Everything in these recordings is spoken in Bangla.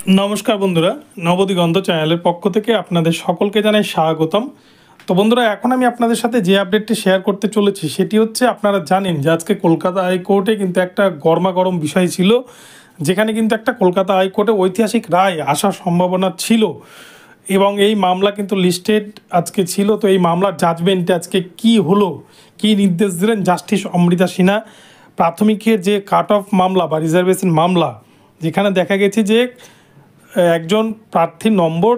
नमस्कार बंधुरा नवदिगंत चैनल पक्ष থেকে আপনাদের সকলকে জানাই স্বাগতম। তো বন্ধুরা এখন আমি আপনাদের সাথে যে আপডেটটি শেয়ার করতে চলেছি সেটি হচ্ছে আপনারা জানেন যে আজকে কলকাতা হাইকোর্টে কিন্তু একটা গরমাগরম বিষয় ছিল, যেখানে কিন্তু একটা কলকাতা হাইকোর্টে ঐতিহাসিক রায় আসার সম্ভাবনা ছিল এবং এই মামলা কিন্তু লিস্টেড আজকে ছিল। তো এই মামলার জাজমেন্টে আজকে কি হলো, কি নির্দেশ দিলেন জাস্টিস অমৃতা সিনহা। প্রাথমিকের যে কাট অফ মামলা বা রিজার্ভেশন মামলা, যেখানে দেখা গেছে যে একজন প্রার্থীর নম্বর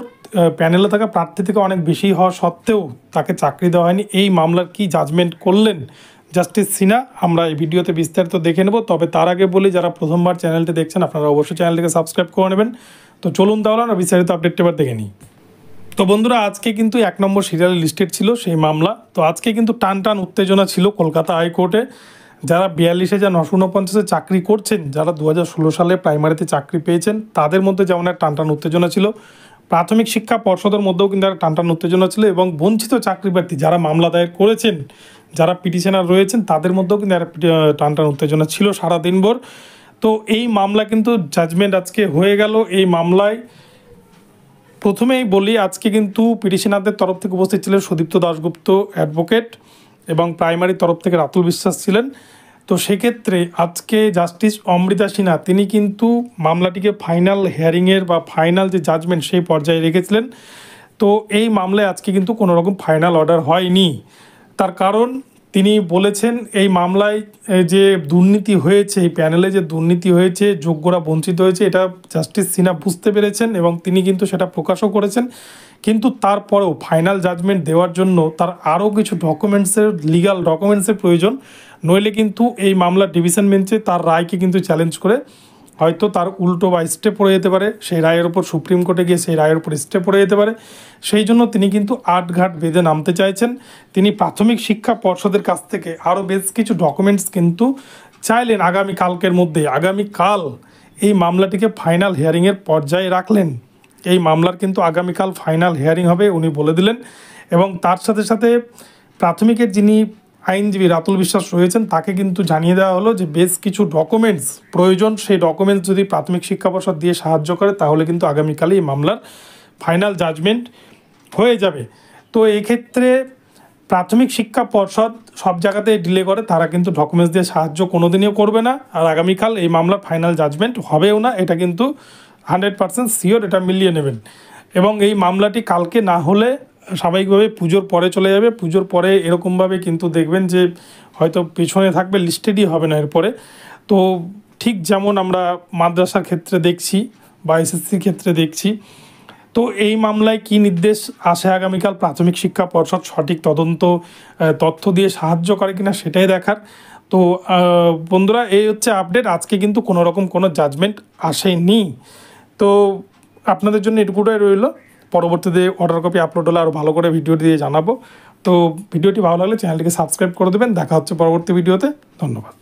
প্যানেলে থাকা প্রার্থী থেকে অনেক বেশি হওয়া সত্ত্বেও তাকে চাকরি দেওয়া হয়নি, এই মামলার কি জাজমেন্ট করলেন জাস্টিস সিনহা আমরা এই ভিডিওতে বিস্তারিত দেখে নেব। তবে তার আগে বলি, যারা প্রথমবার চ্যানেলটি দেখছেন আপনারা অবশ্যই চ্যানেলটিকে সাবস্ক্রাইব করে নেবেন। তো চলুন তাহলে আমরা বিস্তারিত আপডেটটা এবার দেখে নিই। তো বন্ধুরা আজকে কিন্তু 1 নম্বর সিরিয়ালে লিস্টেড ছিল সেই মামলা। তো আজকে কিন্তু টান টান উত্তেজনা ছিল কলকাতা হাইকোর্টে। যারা 42,949 চাকরি করছেন, যারা 2016 সালে প্রাইমারিতে চাকরি পেয়েছেন, তাদের মধ্যে যেমন একটা টান টান উত্তেজনা ছিল, প্রাথমিক শিক্ষা পর্ষদের মধ্যেও কিন্তু একটা টান টান উত্তেজনা ছিল এবং বঞ্চিত চাকরি প্রার্থী যারা মামলা দায়ের করেছেন, যারা পিটিশনার রয়েছেন, তাদের মধ্যেও কিন্তু একটা টান টান উত্তেজনা ছিল সারাদিনভর। তো এই মামলা কিন্তু জাজমেন্ট আজকে হয়ে গেল। এই মামলায় প্রথমেই বলি, আজকে কিন্তু পিটিশনারদের তরফ থেকে উপস্থিত ছিলেন সুদীপ্ত দাশগুপ্ত অ্যাডভোকেট এবং প্রাইমারি তরফ থেকে রাতুল বিশ্বাস ছিলেন। তো সেক্ষেত্রে আজকে জাস্টিস অমৃতা সিনহা তিনি কিন্তু মামলাটিকে ফাইনাল হিয়ারিংয়ের বা ফাইনাল যে জাজমেন্ট সেই পর্যায়ে রেখেছিলেন। তো এই মামলায় আজকে কিন্তু কোনো রকম ফাইনাল অর্ডার হয়নি। তার কারণ তিনি বলেছেন এই মামলায় যে দুর্নীতি হয়েছে, এই প্যানেলে যে দুর্নীতি হয়েছে, যোগ্যরা বঞ্চিত হয়েছে, এটা জাস্টিস সিনহা বুঝতে পেরেছেন এবং তিনি কিন্তু সেটা প্রকাশও করেছেন। কিন্তু তারপরেও ফাইনাল জাজমেন্ট দেওয়ার জন্য তার আরও কিছু লিগাল ডকুমেন্টসের প্রয়োজন। নইলে কিন্তু এই মামলার ডিভিশন বেঞ্চে তার রায়কে কিন্তু চ্যালেঞ্জ করে হয়তো তার উল্টো বা স্টে পড়ে যেতে পারে, সেই রায়ের ওপর সুপ্রিম কোর্টে গিয়ে সেই রায়ের ওপর স্টে পড়ে যেতে পারে। সেই জন্য তিনি কিন্তু আটঘাট বেঁধে নামতে চাইছেন। তিনি প্রাথমিক শিক্ষা পর্ষদের কাছ থেকে আরও বেশ কিছু ডকুমেন্টস কিন্তু চাইলেন আগামীকালকের মধ্যে। আগামীকাল এই মামলাটিকে ফাইনাল হিয়ারিংয়ের পর্যায়ে রাখলেন। এই মামলার কিন্তু আগামীকাল ফাইনাল হিয়ারিং হবে উনি বলে দিলেন। এবং তার সাথে সাথে প্রাথমিকের যিনি আইনজীবী রাতুল বিশ্বাস রয়েছেন, তাকে কিন্তু জানিয়ে দেওয়া হলো যে বেশ কিছু ডকুমেন্টস প্রয়োজন, সেই ডকুমেন্টস যদি প্রাথমিক শিক্ষা পর্ষদ দিয়ে সাহায্য করে তাহলে কিন্তু আগামীকালই এই মামলার ফাইনাল জাজমেন্ট হয়ে যাবে। তো এক্ষেত্রে প্রাথমিক শিক্ষা পর্ষদ সব জায়গাতে ডিলে করে, তারা কিন্তু ডকুমেন্টস দিয়ে সাহায্য কোনোদিনও করবে না। আর আগামীকাল এই মামলার ফাইনাল জাজমেন্ট হবেও না, এটা কিন্তু 100% শিওর, এটা মিলিয়ে নেবেন। এবং এই মামলাটি কালকে না হলে স্বাভাবিকভাবে পুজোর পরে চলে যাবে। পুজোর পরে এরকমভাবে কিন্তু দেখবেন যে হয়তো পেছনে থাকবে, লিস্টেডই হবে না এরপরে। তো ঠিক যেমন আমরা মাদ্রাসার ক্ষেত্রে দেখছি বা এসএসসির ক্ষেত্রে দেখছি। তো এই মামলায় কি নির্দেশ আসে আগামীকাল, প্রাথমিক শিক্ষা পর্ষদ সঠিক তথ্য দিয়ে সাহায্য করে কিনা সেটাই দেখার। তো বন্ধুরা এই হচ্ছে আপডেট। আজকে কিন্তু কোনো রকম কোনো জাজমেন্ট আসেনি। তো আপনাদের জন্য এটুকুটাই রইল। পরবর্তীতে অর্ডার কপি আপলোড হলে আরও ভালো করে ভিডিও দিয়ে জানাবো। তো ভিডিওটি ভালো লাগলে চ্যানেলটিকে সাবস্ক্রাইব করে দেবেন। দেখা হচ্ছে পরবর্তী ভিডিওতে। ধন্যবাদ।